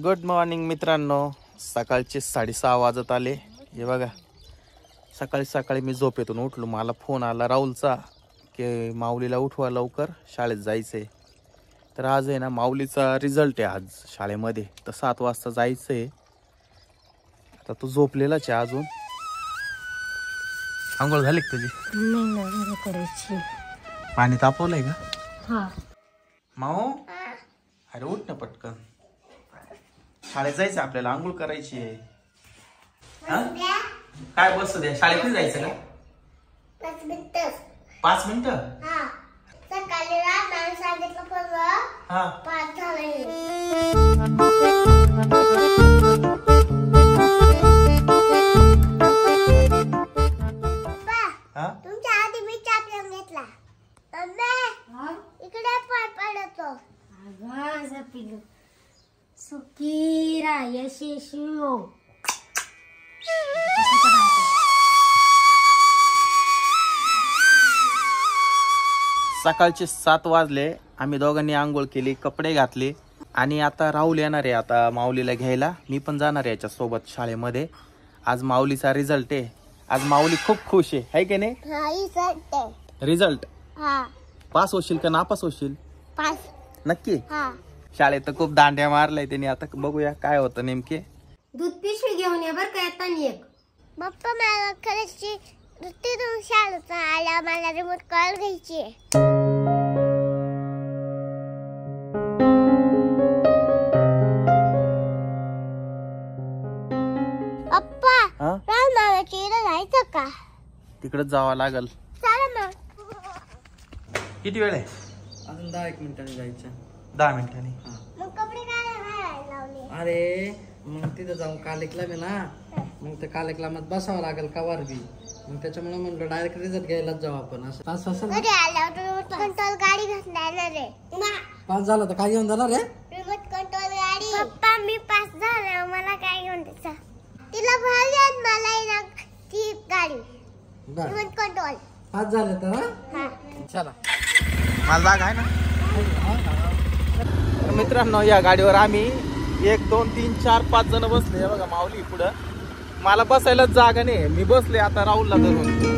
Good morning मित्रांनो, सकाळचे 6:30 वाजत आले. हे बघा, सकाळी मी झोपेतून उठलो. मला फोन आला राहुलचा की माऊलीला उठवा लवकर, शाळेत जायचंय. तर आज आहे ना माऊलीचा रिझल्ट आहे आज शाळेमध्ये, तर 7 वाजता जायचंय. आता तू झोपलेलाच आहे अजून. आंघोळ झाली का तुझी? नाही करायची. पाणी तापवलंय का? हा. माऊ, अरे उठ ना पटकन, शाळेत जायचं आपल्याला, आंघोळ करायची आहे. काय बसू द्या, शाळेत नाही जायचं का? 5 मिनिटं. 5 मिनिटं? सकाळी सांगितलं पण 5 झाले. तुमच्या आधी मी चापल्यान घेतला. इकडे पाय पडतो. पिलू सुखी रायशेषो. सकाळचे 7 वाजले. आम्ही दोघांनी आंघोळ केली, कपडे घातले आणि आता राहुल येणार आहे आता माऊलीला घ्यायला. मी पण जाणार आहे याच्या सोबत शाळेमध्ये. आज माऊलीचा रिझल्ट आहे. आज माऊली खूप खुश आहे की नाही? रिझल्ट पास होशील का नापास होशील? पास. नक्की? शाळेत तर खूप दांड्या मारलाय त्यांनी. आता बघूया काय होतं नेमके. दूध पिशवी घेऊन ये बर का येताना एक. पप्पा मला खरंच तिथून शाळेत आल्या मला रिमोट कॉल घ्यायची. पप्पा रामनाथाच्या इथं जायचं का? तिकडच जावं लागल. चला मग. किती वेळ आहे? अजून 10-1 मिनिटांनी जायचं. 10 मिनिटांनी. मग कपडे काय घालायला लावले? अरे मग तिथं जाऊन कालेकला मी ना, मग त्या कालेकलामात बसावं लागेल कवर बी. मग त्याच्यामुळे म्हणलं डायरेक्ट रिझल्ट घ्यायलाच जाऊ आपण. असं पास असेल ना? घरी आल्यावर रिमोट कंट्रोल गाडी घेऊन येणार रे. पास झालं तर काय घेऊन जाणार रे? रिमोट कंट्रोल गाडी. पप्पा मी पास झालं, मला काय घेऊन द्यायचं? तिला भारी मला ना ती गाडी रिमोट कंट्रोल. पास झालं तर हा. चला. मला जागा आहे ना? तर मित्रांनो, या गाडीवर आम्ही 1 2 3 4 5 जण बसले. हे बघा माऊली पुढं, मला बसायलाच जागा नाही. मी बसले आता राहुलला धरून.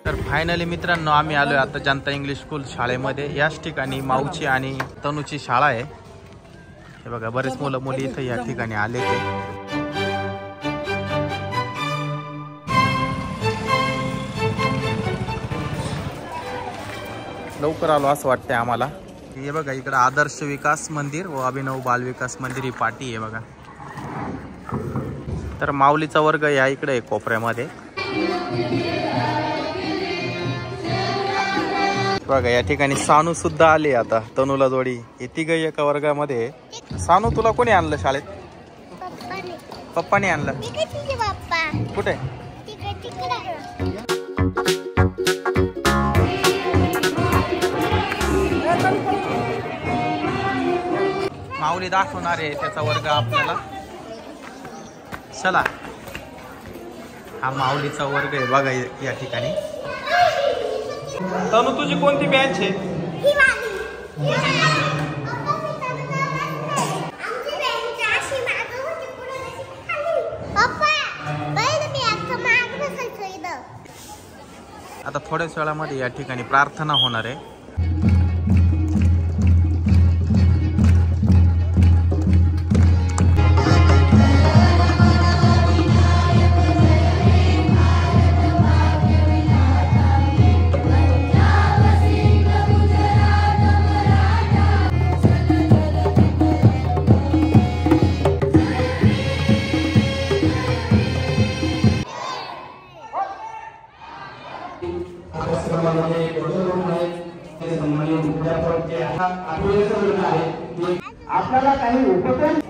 तर फायनली मित्रांनो आम्ही आलोय आता जनता इंग्लिश स्कूल शाळेमध्ये. याच ठिकाणी माऊची आणि तनूची शाळा आहे. हे बघा, बरेच मुलं मुली इथं या ठिकाणी आले ते. लवकर आलो असं वाटतंय आम्हाला. हे बघा, इकडं आदर्श विकास मंदिर व अभिनव बाल विकास मंदिर ही पाटी आहे बघा. तर माऊलीचा वर्ग या इकडे आहे कोपऱ्यामध्ये बघा. या ठिकाणी सानू सुद्धा आले आता तनूला जोडी. हे तिघ एका वर्गामध्ये. सानू, तुला कोणी आणलं शाळेत? पप्पाने आणलं. कुठे? माऊली दाखवणार आहे त्याचा वर्ग आपल्याला. चला, हा माऊलीचा वर्ग आहे बघा या ठिकाणी. तनु, तुझी कोणती बँच आहे? आता थोड्याच वेळामध्ये या ठिकाणी प्रार्थना होणार आहे.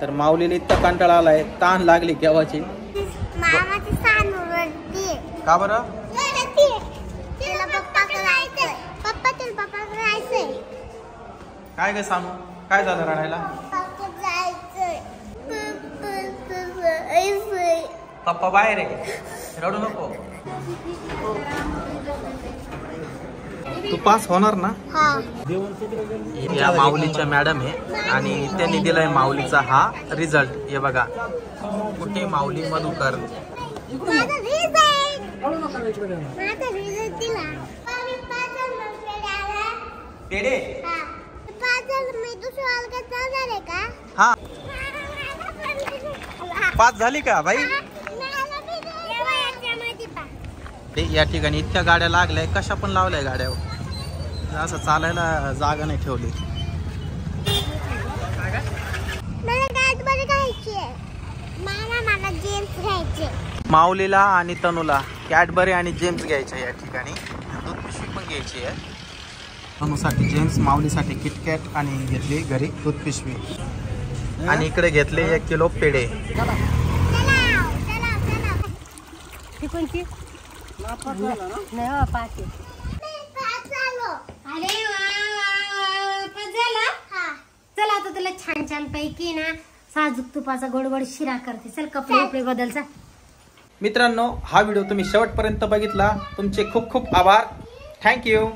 तर माऊलीने इतका कंटाळा आलाय, ताण लागली केव्हाची. का बरं? काय ग सांगू, काय झालं रडायला? पप्पा बाहेर आहे, रडू नको. तू पास होणार ना? या माऊलीच्या मॅडम आहे आणि त्यांनी दिलाय माऊलीचा हा रिझल्ट. हे बघा, कुठे माऊली मधुकर. पेढे हा पास झाली का बाई? या ठिकाणी इतक्या गाड्या लागल्या, कशा पण लावल्या गाड्यावर, असं चालायला जागा नाही ठेवली. माऊलीला आणि तनूला कॅडबरी आणि जेम्स घ्यायचे. या ठिकाणी दूध पिशवी पण घ्यायची आहे. तनूसाठी जेम्स, माऊलीसाठी किटकॅट आणि घेतली घरी दूध पिशवी. आणि इकडे घेतले 1 किलो पेढे. चला आता तुला छान छान पैकी ना साजूक तुपाचा गोडगोड शिरा करते. चल कपडे बदलचा. मित्रांनो, हा व्हिडिओ तुम्ही शेवटपर्यंत बघितला, तुमचे खूप खूप आभार. थँक्यू.